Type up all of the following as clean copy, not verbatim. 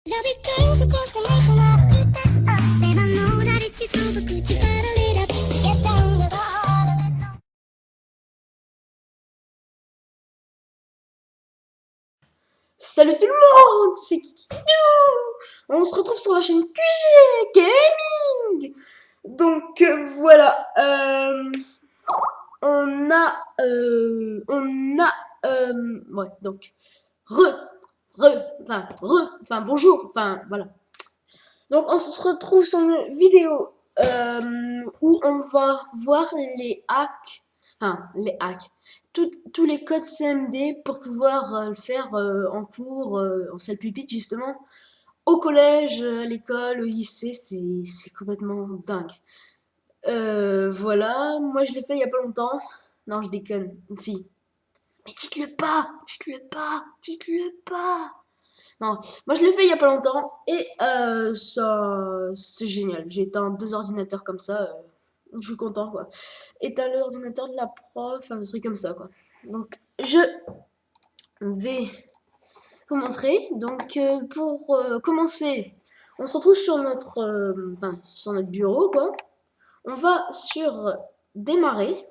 Love it goes across the nation, I'll eat this up. Babe, I know that it's super good, you better lead up. Get down to the heart of it now. Salut tout le monde, c'est Kikidou. On se retrouve sur la chaîne QG Gaming. Donc voilà, ouais, donc bonjour, enfin voilà. Donc on se retrouve sur une vidéo où on va voir les hacks, tous les codes CMD pour pouvoir le faire en cours, en salle pupitre justement, au collège, à l'école, au lycée, c'est complètement dingue. Voilà, moi je l'ai fait il y a pas longtemps. Non, je déconne, si. Mais dites-le pas. Non, moi je l'ai fait il y a pas longtemps et ça, c'est génial. J'ai éteint 2 ordinateurs comme ça, je suis content quoi. Éteint l'ordinateur de la prof, un truc comme ça quoi. Donc je vais vous montrer. Donc pour commencer, on se retrouve sur sur notre bureau quoi. On va sur démarrer.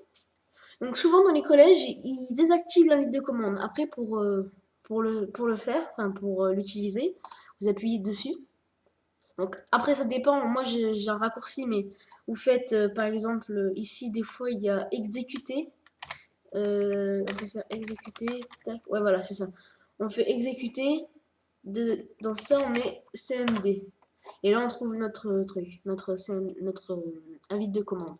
Donc souvent dans les collèges, ils désactivent l'invite de commande. Après pour le faire, pour l'utiliser, vous appuyez dessus. Donc après ça dépend, moi j'ai un raccourci, mais vous faites par exemple ici des fois il y a exécuter. On peut faire exécuter, tac, ouais voilà c'est ça. On fait exécuter, dans ça on met CMD. Et là on trouve notre truc, notre invite de commande.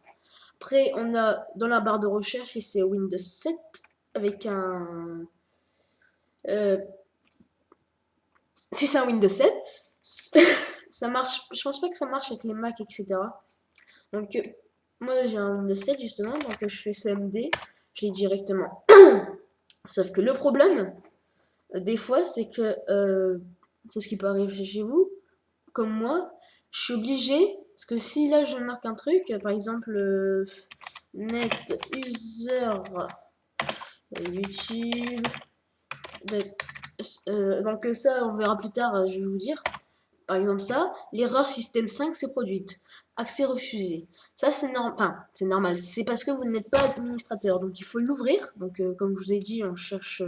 Après on a dans la barre de recherche et c'est Windows 7 avec un... Euh, si c'est un Windows 7, ça marche, je pense pas que ça marche avec les Mac, etc. Donc, moi j'ai un Windows 7 justement, donc je fais CMD, je l'ai directement. Sauf que le problème, des fois, c'est que c'est ce qui peut arriver chez vous, comme moi, je suis obligée, parce que si là je marque un truc, par exemple, net user YouTube, donc ça on verra plus tard, je vais vous dire. Par exemple ça, l'erreur système 5 s'est produite. Accès refusé. Ça c'est normal, c'est normal, c'est parce que vous n'êtes pas administrateur, donc il faut l'ouvrir. Donc comme je vous ai dit, on cherche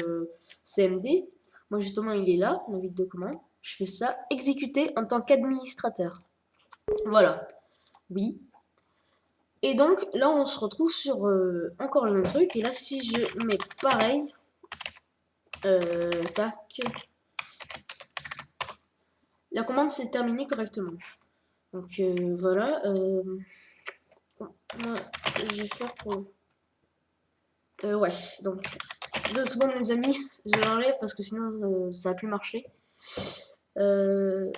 CMD. Moi justement il est là, l'invite de commande. Je fais ça, exécuter en tant qu'administrateur. Voilà, oui. Et donc là on se retrouve sur encore le même truc. Et là si je mets pareil, tac, la commande s'est terminée correctement. Donc voilà. Moi, je vais faire pour... ouais, donc 2 secondes les amis, je l'enlève parce que sinon ça a plus marché. Euh,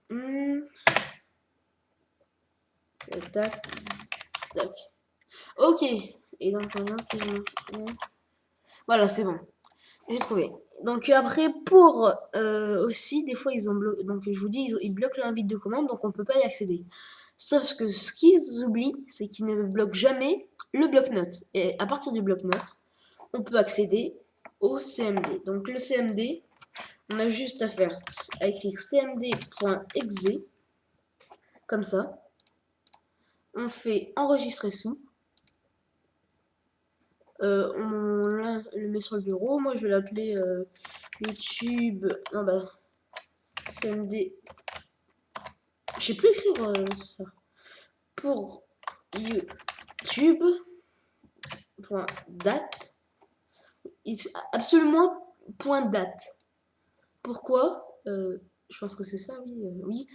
hmm, tac, tac. Ok, et donc maintenant c'est bon. Voilà, c'est bon, j'ai trouvé. Donc après pour aussi des fois ils ont bloqué, donc je vous dis ils bloquent l'invite de commande donc on peut pas y accéder. Sauf que ce qu'ils oublient c'est qu'ils ne bloquent jamais le bloc-notes. Et à partir du bloc-notes, on peut accéder au CMD. Donc le CMD, on a juste à écrire cmd.exe, comme ça. On fait enregistrer sous. On le met sur le bureau. Moi, je vais l'appeler YouTube. Non, bah, CMD. Je sais plus écrire ça. Pour YouTube. .date. Absolument .date. Pourquoi je pense que c'est ça, oui. Oui.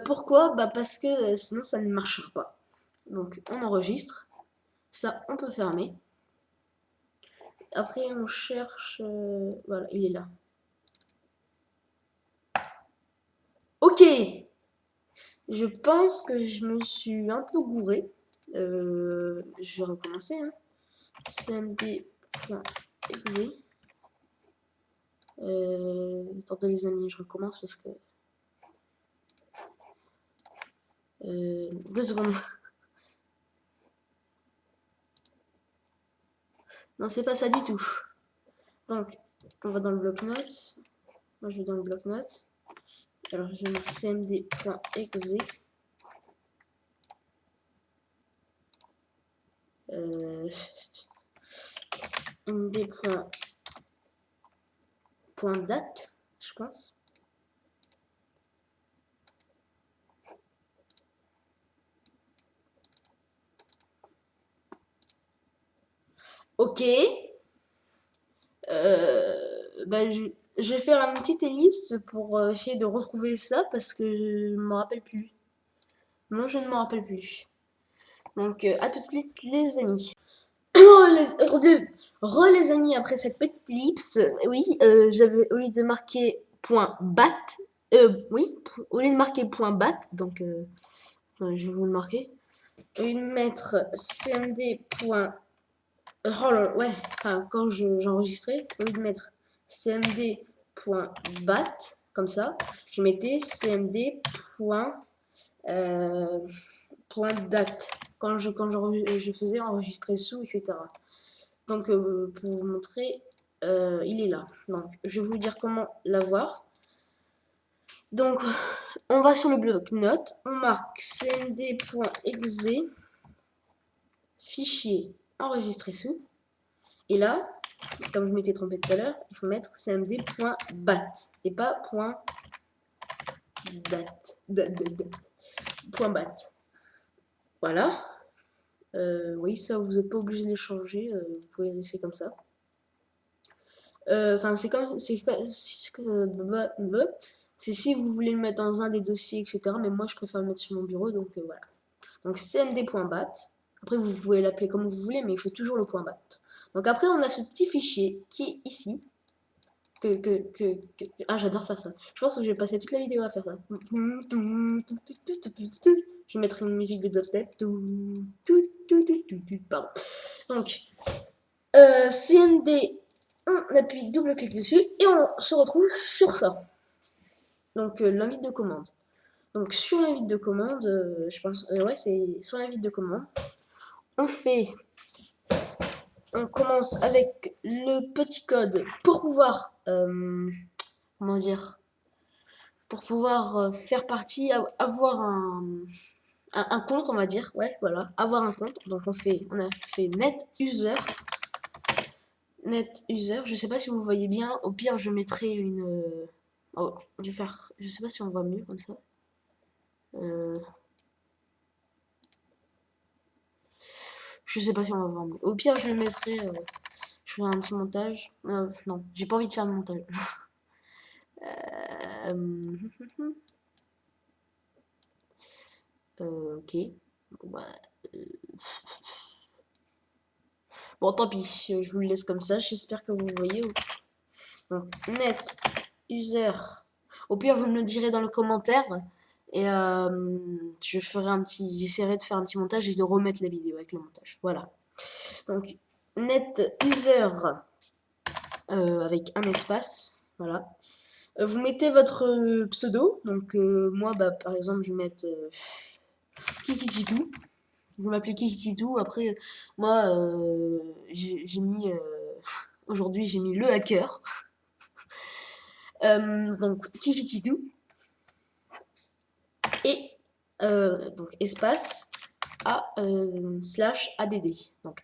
Pourquoi bah parce que sinon ça ne marchera pas. Donc on enregistre. Ça, on peut fermer. Après, on cherche... voilà, il est là. Ok. Je pense que je me suis un peu gouré. Je vais recommencer. Hein. cmd.exe. Attendez les amis, je recommence parce que... 2 secondes. Non, c'est pas ça du tout. Donc, on va dans le bloc-notes. Moi, je vais dans le bloc-notes. Alors je vais mettre cmd.exe. md.date, je pense. Ok. Bah, je vais faire une petite ellipse pour essayer de retrouver ça parce que je ne me rappelle plus. Non, je ne me rappelle plus. Donc, à tout de suite, les amis. Les amis, après cette petite ellipse, oui, j'avais, au lieu de marquer point bat, oui, au lieu de marquer point bat, donc, je vais vous le marquer, au lieu de mettre cmd. Oh là, ouais, enfin, quand j'enregistrais, au lieu de mettre cmd.bat, comme ça, je mettais cmd.date quand je faisais enregistrer sous, etc. Donc, pour vous montrer, il est là. Donc, je vais vous dire comment l'avoir. Donc, on va sur le bloc-notes, on marque cmd.exe, fichier enregistré sous. Et là, comme je m'étais trompé tout à l'heure, il faut mettre cmd.bat et pas .date. .bat. Voilà. Oui, ça, vous n'êtes pas obligé de les changer. Vous pouvez les laisser comme ça. Enfin, c'est si vous voulez le mettre dans un des dossiers, etc. Mais moi, je préfère le mettre sur mon bureau, donc voilà. Donc cmd.bat. Après, vous pouvez l'appeler comme vous voulez, mais il faut toujours le .bat. Donc après, on a ce petit fichier qui est ici. Ah, j'adore faire ça. Je pense que je vais passer toute la vidéo à faire ça. Je vais mettre une musique de dubstep. Pardon. Donc, CMD, on appuie double-clic dessus et on se retrouve sur ça. Donc, l'invite de commande. Donc, sur l'invite de commande, je pense, ouais, c'est sur l'invite de commande. On commence avec le petit code pour pouvoir, comment dire, pour pouvoir faire partie, avoir un compte, on va dire, ouais, voilà, avoir un compte. Donc on a fait net user, je sais pas si vous voyez bien, au pire je mettrai une, oh, je sais pas si on voit mieux comme ça. Je sais pas si on va voir mieux. Au pire je le mettrai, je ferai un petit montage. Non, j'ai pas envie de faire le montage. Ok. Bon, bah, bon, tant pis, je vous le laisse comme ça. J'espère que vous voyez. Donc, net user. Au pire, vous me le direz dans le commentaire. Et j'essaierai de faire un petit montage et de remettre la vidéo avec le montage. Voilà. Donc, net user avec un espace. Voilà. Vous mettez votre pseudo. Donc, moi, bah, par exemple, je vais mettre Kikititou. Je m'appelle Kikititou. Après, moi, j'ai mis. Aujourd'hui, j'ai mis le hacker. Donc, Kikititou. Et donc espace /add. Donc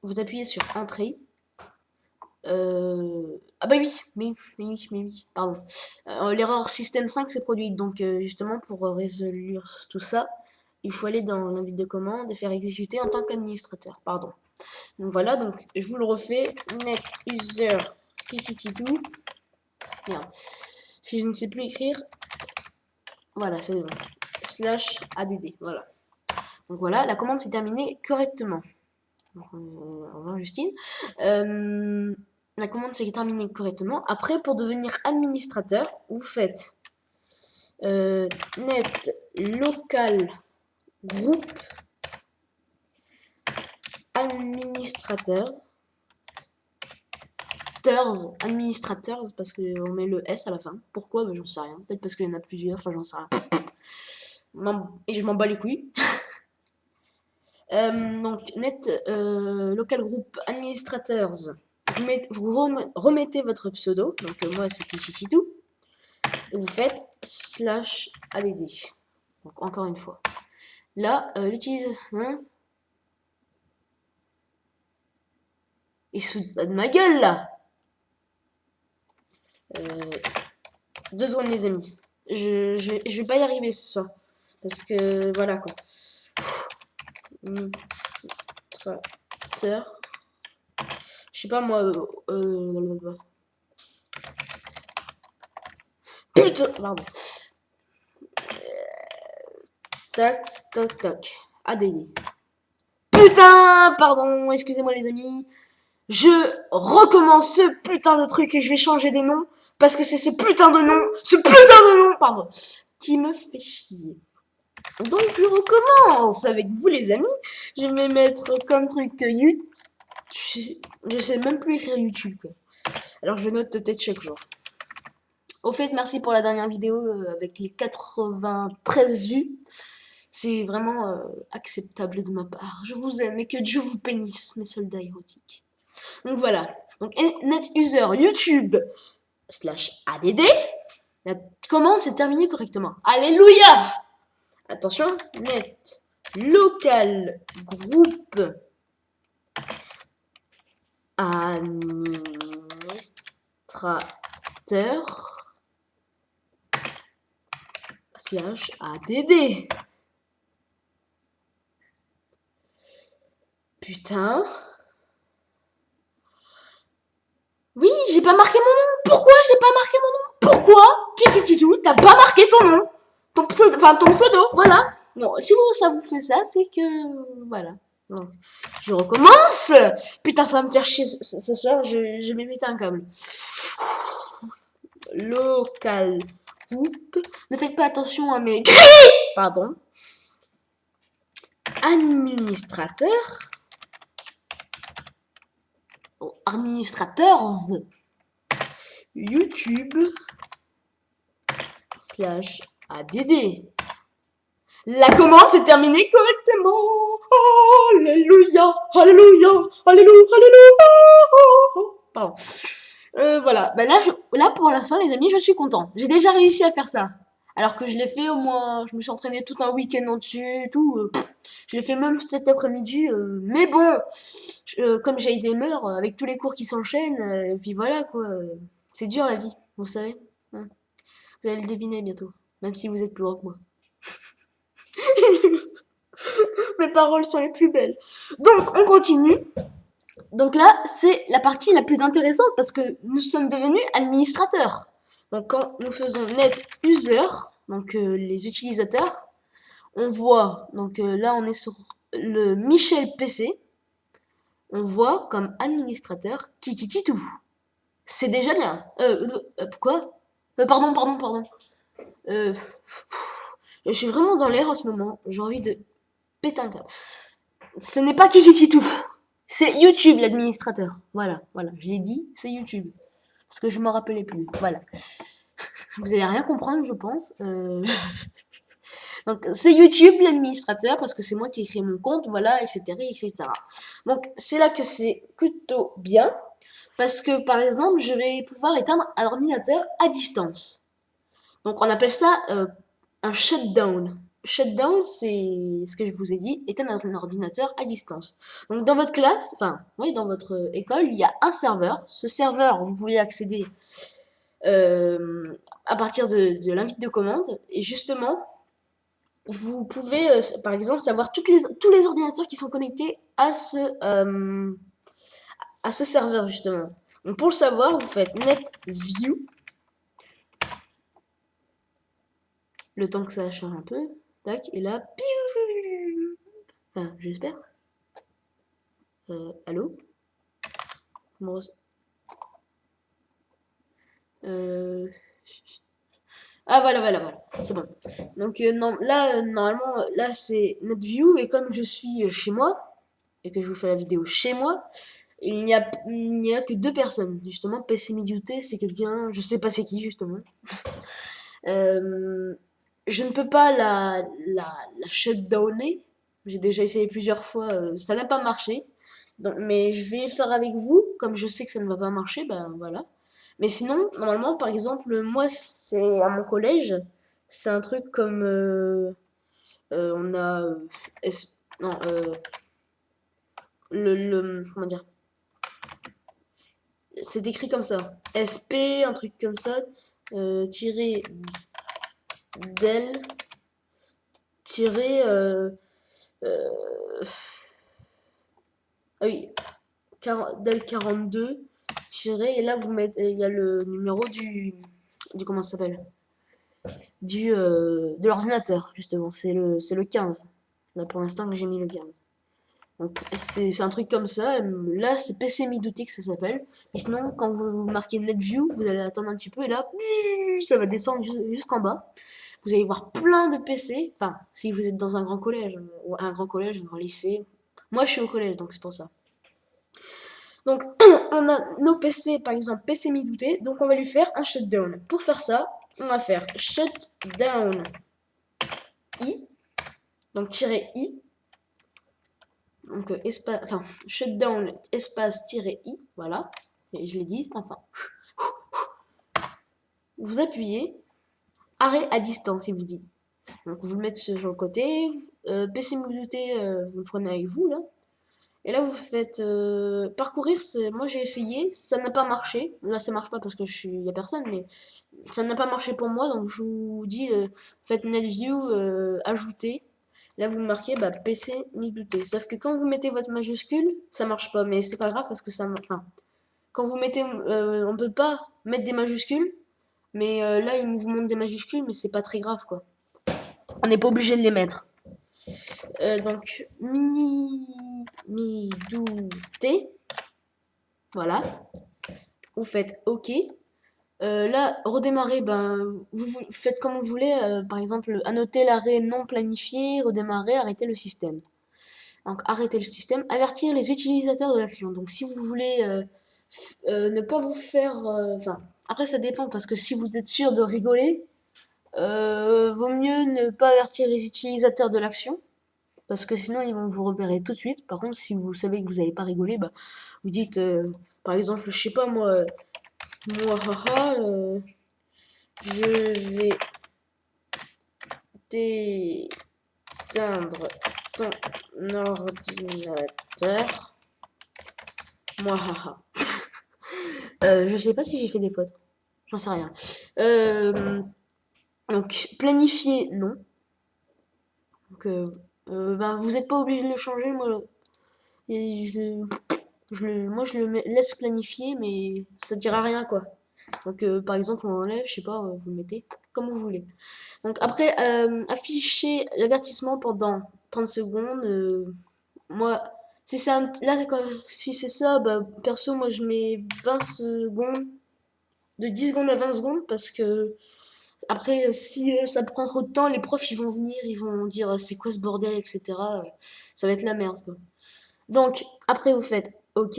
vous appuyez sur entrée. Ah bah oui, mais oui, pardon. L'erreur système 5 s'est produite, donc justement pour résoudre tout ça, il faut aller dans l'invite de commande et faire exécuter en tant qu'administrateur. Pardon. Donc voilà, donc je vous le refais. Net user kikititou. Merde. Si je ne sais plus écrire, voilà, c'est bon. /add. Voilà. Donc voilà, la commande s'est terminée correctement. Donc, au revoir Justine. La commande s'est terminée correctement. Après, pour devenir administrateur, vous faites net local groupe administrateur. Administrateur, parce qu'on met le S à la fin. Pourquoi? J'en sais rien. Peut-être parce qu'il y en a plusieurs, enfin j'en sais rien. Et je m'en bats les couilles. Donc net local group administrators, vous remettez votre pseudo, donc moi c'est Kikititou. vous faites /add. Donc encore une fois. Là, l'utilise. Hein, il se fout pas de ma gueule là. 2 secondes les amis. Je vais pas y arriver ce soir. Parce que voilà quoi. Administrateur. Je sais pas moi. Putain, pardon. Tac, tac, tac. ADI. Putain, pardon, excusez-moi les amis. Je recommence ce putain de truc et je vais changer des noms. Parce que c'est ce putain de nom, pardon, qui me fait chier. Donc je recommence avec vous les amis. Je vais mettre comme truc YouTube. Je sais même plus écrire YouTube quoi. Alors je note peut-être chaque jour. Au fait, merci pour la dernière vidéo avec les 93 vues. C'est vraiment acceptable de ma part. Je vous aime et que Dieu vous bénisse, mes soldats érotiques. Donc voilà. Donc net user YouTube /add. La commande s'est terminée correctement. Alléluia. Attention. Net local groupe administrateur /add. Putain. Oui, j'ai pas marqué mon nom. Pourquoi j'ai pas marqué mon nom? Pourquoi? Kikititou, t'as pas marqué ton nom. Ton pseudo, voilà. Non, si ça vous fait ça, c'est que... Voilà. Donc, je recommence. Putain, ça va me faire chier ce soir. Je vais mettre un câble. Local group. Ne faites pas attention à mes... Pardon. Administrateur. Oh, administrateurs. YouTube /add. La commande s'est terminée correctement. Alléluia, alléluia, alléluia, alléluia. Pardon. Voilà. Ben là, pour l'instant, les amis, je suis content. J'ai déjà réussi à faire ça. Alors que je l'ai fait au moins, je me suis entraîné tout un week-end entier et tout. Je l'ai fait même cet après-midi. Mais bon, comme j'ai Alzheimer, avec tous les cours qui s'enchaînent, et puis voilà quoi. C'est dur la vie, vous savez. Hein. Vous allez le deviner bientôt, même si vous êtes plus gros que moi. Mes paroles sont les plus belles. Donc, on continue. Donc là, c'est la partie la plus intéressante parce que nous sommes devenus administrateurs. Donc, quand nous faisons net user, donc les utilisateurs, on voit, donc là, on est sur le Michel PC. On voit comme administrateur Kikititou. C'est déjà bien. Quoi? Pardon. Je suis vraiment dans l'air en ce moment. J'ai envie de péter un câble. Ce n'est pas Kikititou. C'est YouTube l'administrateur. Voilà. Je l'ai dit, c'est YouTube. Parce que je m'en rappelais plus. Voilà. Vous allez rien comprendre, je pense. Donc, c'est YouTube l'administrateur parce que c'est moi qui ai créé mon compte, voilà, etc., etc. Donc, c'est là que c'est plutôt bien. Parce que, par exemple, je vais pouvoir éteindre un ordinateur à distance. Donc, on appelle ça un shutdown. Shutdown, c'est ce que je vous ai dit, éteindre un ordinateur à distance. Donc, dans votre classe, dans votre école, il y a un serveur. Ce serveur, vous pouvez accéder à partir de l'invite de commande. Et justement, vous pouvez, par exemple, savoir tous les ordinateurs qui sont connectés à ce serveur, justement. Donc, pour le savoir, vous faites net view. Le temps que ça charge un peu. Tac, et là, enfin, j'espère. Allô? Ah, voilà. C'est bon. Donc, non, là, normalement, là, c'est notre view. Et comme je suis chez moi, et que je vous fais la vidéo chez moi, il n'y a que 2 personnes. Justement, PC Mediouté, c'est quelqu'un, je sais pas c'est qui, justement. Je ne peux pas la shutdowner. J'ai déjà essayé plusieurs fois, ça n'a pas marché. Donc, mais je vais le faire avec vous, comme je sais que ça ne va pas marcher, ben voilà. Mais sinon, normalement, par exemple, moi, c'est à mon collège, c'est un truc comme on a non comment dire, c'est écrit comme ça, SP, un truc comme ça, tiré del tiré euh, ah oui, del 42 tiré, et là vous mettez, il y a le numéro du comment ça s'appelle, de l'ordinateur, justement, c'est le 15. Là pour l'instant que j'ai mis le 15. Donc c'est un truc comme ça. Là c'est PC Midouté que ça s'appelle. Et sinon quand vous marquez NetView, vous allez attendre un petit peu et là ça va descendre jusqu'en bas. Vous allez voir plein de PC. Enfin, si vous êtes dans un grand collège, ou un grand collège, un grand lycée. Moi je suis au collège donc c'est pour ça. Donc on a nos PC, par exemple PC Midouté, donc on va lui faire un shutdown. Pour faire ça, on va faire shutdown i, donc tirer i, donc espace, enfin shutdown espace tirer i, voilà, et je l'ai dit, enfin. Vous appuyez, arrêt à distance, il vous dit. Donc vous le mettez sur le côté, PC Midouté, vous le prenez avec vous là. Et là, vous faites parcourir. Moi, j'ai essayé, ça n'a pas marché. Là, ça marche pas parce que il y a personne, mais ça n'a pas marché pour moi. Donc, je vous dis, faites NetView, ajouter. Là, vous marquez PC Midouté. Sauf que quand vous mettez votre majuscule, ça marche pas. Mais c'est pas grave parce que enfin, quand vous mettez, on peut pas mettre des majuscules. Mais là, il vous montre des majuscules, mais c'est pas très grave, quoi. On n'est pas obligé de les mettre. Donc, Midouté. Voilà. Vous faites OK. Là, redémarrer, vous faites comme vous voulez. Par exemple, annoter l'arrêt non planifié, redémarrer, arrêter le système. Donc, arrêter le système, avertir les utilisateurs de l'action. Donc, si vous voulez ne pas vous faire... Enfin, après, ça dépend, parce que si vous êtes sûr de rigoler, vaut mieux ne pas avertir les utilisateurs de l'action, parce que sinon, ils vont vous repérer tout de suite. Par contre, si vous savez que vous n'allez pas rigoler, vous dites, par exemple, je sais pas moi... Mouahaha, je vais t'éteindre ton ordinateur. Mouahaha. Je sais pas si j'ai fait des fautes. J'en sais rien. Donc, planifier, non. Donc, vous n'êtes pas obligé de le changer. Moi, et moi, je le laisse planifier, mais ça ne dira rien, quoi. Donc, par exemple, on enlève, je sais pas, vous le mettez comme vous voulez. Donc après, afficher l'avertissement pendant 30 secondes. Moi, si c'est là, si c'est ça, perso, moi je mets 20 secondes, de 10 secondes à 20 secondes, parce que après, si ça prend trop de temps, les profs ils vont venir, ils vont dire c'est quoi ce bordel, etc. Ça va être la merde, quoi. Donc après, vous faites OK.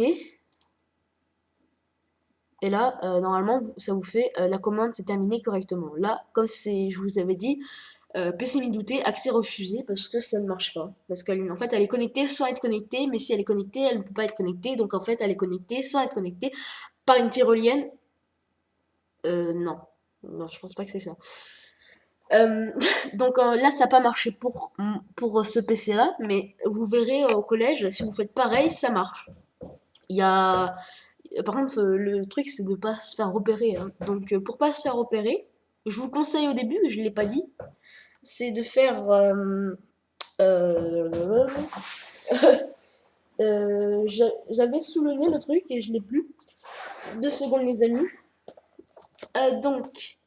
Et là, normalement, ça vous fait la commande s'est terminée correctement. Là, comme je vous avais dit, PC Midouté, accès refusé parce que ça ne marche pas. Parce qu'en fait, elle est connectée sans être connectée, mais si elle est connectée, elle ne peut pas être connectée. Donc en fait, elle est connectée sans être connectée par une tyrolienne. Non. Non, je pense pas que c'est ça. Donc là, ça n'a pas marché pour ce PC-là, mais vous verrez au collège, si vous faites pareil, ça marche. Il y a... Par contre, le truc, c'est de ne pas se faire repérer, hein. Donc pour pas se faire repérer, je vous conseille au début, je ne l'ai pas dit, c'est de faire... Euh, j'avais soulevé le truc et je l'ai plus. 2 secondes, les amis. Donc,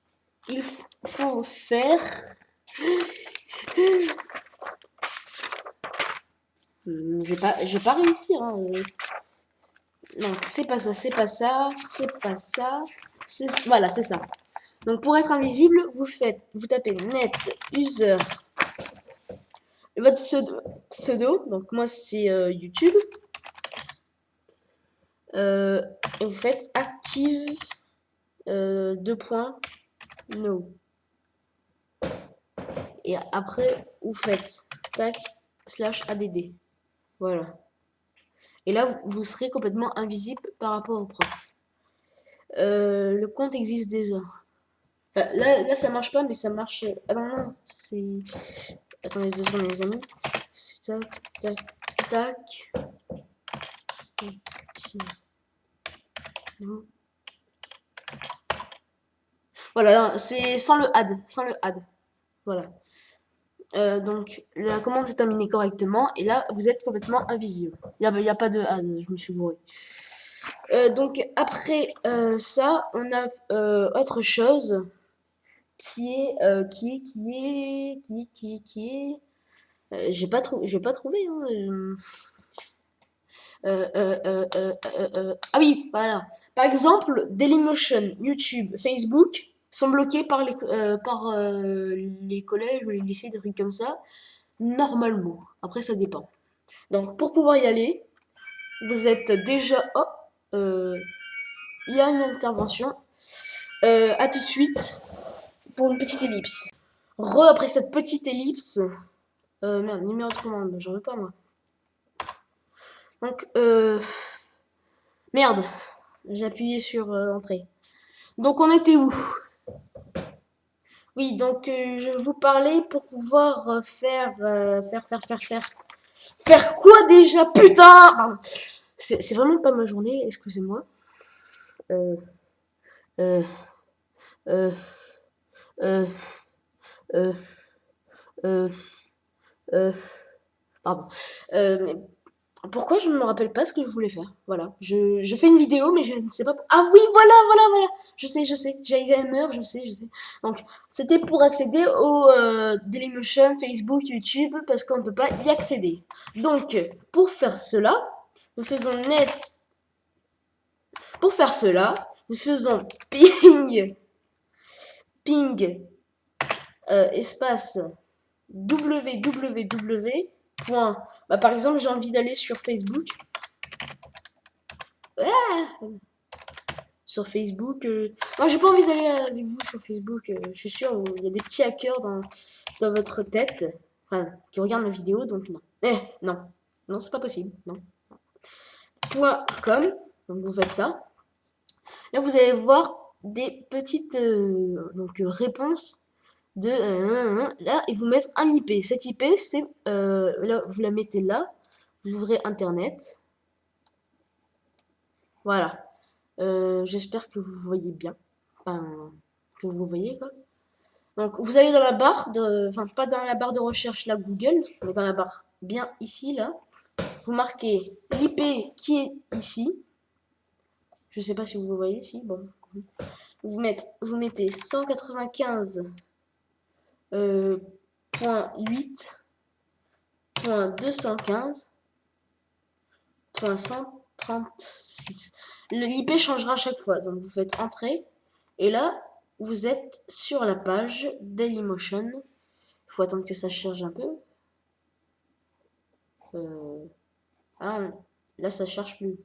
il faut faire. Je vais pas réussir. Hein. Non, c'est pas ça, c'est pas ça, c'est pas ça. Voilà, c'est ça. Donc, pour être invisible, vous tapez net user votre pseudo. Donc, moi, c'est YouTube. Et vous faites active 2 points no. Et après, vous faites tac /add. Voilà. Et là, vous serez complètement invisible par rapport au prof. Le compte existe déjà. Enfin, là, ça marche pas, mais ça marche. Ah non, non, c'est. Attendez 2 secondes, les amis. C'est tac, tac, tac. Voilà, c'est sans le add. Sans le add. Voilà. Donc, la commande s'est terminée correctement. Et là, vous êtes complètement invisible. Y a pas de add, je me suis bourré. Donc, après ça, on a autre chose qui est. J'ai pas trouvé. Hein. Ah oui, voilà. Par exemple, Dailymotion, YouTube, Facebook sont bloqués par les collèges ou les lycées, des trucs comme ça, normalement. Après, ça dépend. Donc, pour pouvoir y aller, vous êtes déjà... Oh, il y a une intervention. À tout de suite pour une petite ellipse. Après cette petite ellipse... merde, numéro de commande, j'en veux pas moi. Donc, merde, j'ai appuyé sur entrée. Donc on était où? Oui, donc je vous parlais pour pouvoir faire quoi déjà? Putain! Pardon. C'est vraiment pas ma journée, excusez-moi. Euh, euh, euh, euh, euh, euh, euh, pardon. Mais pourquoi je ne me rappelle pas ce que je voulais faire? Voilà. Je fais une vidéo, mais je ne sais pas. Ah oui, voilà. Je sais. J'ai Alzheimer, je sais. Donc, c'était pour accéder au Dailymotion, Facebook, YouTube, parce qu'on ne peut pas y accéder. Donc, pour faire cela, nous faisons net. Pour faire cela, nous faisons ping, espace www. Bah, par exemple, j'ai envie d'aller sur Facebook. Sur Facebook. Non, j'ai pas envie d'aller avec vous sur Facebook. Je suis sûr, il y a des petits hackers dans votre tête, enfin, qui regardent ma vidéo, donc non. Non, c'est pas possible. Non. .com, donc vous faites ça. Là, vous allez voir des petites réponses de là, et vous mettre un IP. Cette IP, c'est là, vous la mettez là. Vous ouvrez Internet. Voilà. J'espère que vous voyez bien. Enfin, que vous voyez quoi. Donc vous allez dans la barre de, enfin pas dans la barre de recherche là Google, mais dans la barre bien ici là. Vous marquez l'IP qui est ici. Je sais pas si vous voyez ici. Bon, vous mettez 195.8.215.136. L'IP changera à chaque fois. Donc vous faites entrée et là vous êtes sur la page Dailymotion. Il faut attendre que ça charge un peu. Ah, là ça charge plus.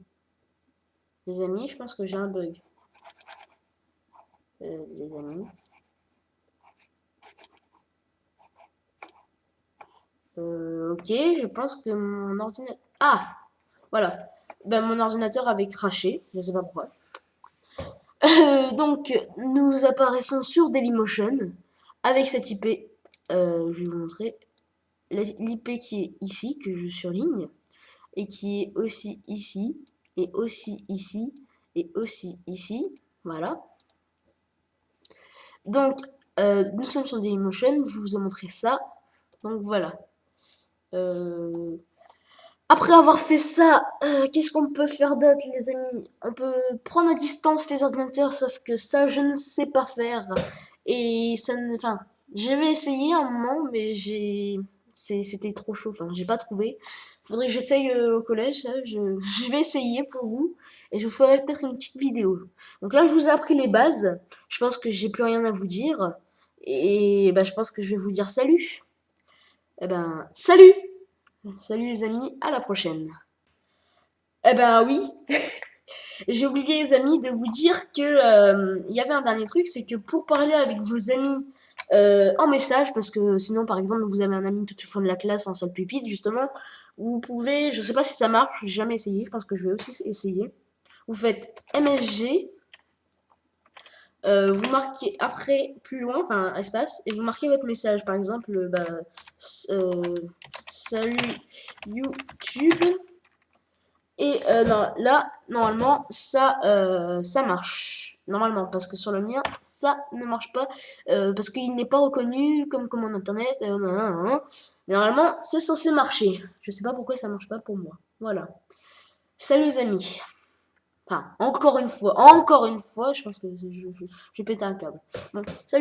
Les amis, je pense que j'ai un bug. Les amis. Ok, je pense que mon ordinateur... Ah, voilà. Ben, mon ordinateur avait craché, je sais pas pourquoi. Donc, nous apparaissons sur Dailymotion avec cette IP. Je vais vous montrer l'IP qui est ici, que je surligne, et qui est aussi ici, et aussi ici, et aussi ici. Voilà. Donc, nous sommes sur Dailymotion, je vous ai montré ça. Donc voilà. Après avoir fait ça, qu'est-ce qu'on peut faire d'autre, les amis? On peut prendre à distance les ordinateurs, sauf que ça, je ne sais pas faire. Et ça ne... Enfin, j'avais essayé un moment, mais c'était trop chaud. Enfin, j'ai pas trouvé. Faudrait que j'essaye au collège, ça. Je vais essayer pour vous. Et je vous ferai peut-être une petite vidéo. Donc là, je vous ai appris les bases. Je pense que j'ai plus rien à vous dire. Et bah, je pense que je vais vous dire salut. Eh ben, salut! Salut les amis, à la prochaine. Eh ben oui, j'ai oublié les amis de vous dire que il y avait un dernier truc, c'est que pour parler avec vos amis en message, parce que sinon par exemple vous avez un ami tout au fond de la classe en salle pupitre justement, vous pouvez, je sais pas si ça marche, j'ai jamais essayé, je pense que je vais aussi essayer. Vous faites MSG Vous marquez après plus loin, enfin espace, et vous marquez votre message. Par exemple, salut YouTube. Et non, là, normalement, ça marche. Normalement, parce que sur le mien, ça ne marche pas. Parce qu'il n'est pas reconnu comme commande internet. Mais normalement, c'est censé marcher. Je sais pas pourquoi ça marche pas pour moi. Voilà. Salut les amis. Enfin, encore une fois, je pense que je vais péter un câble. Bon, salut.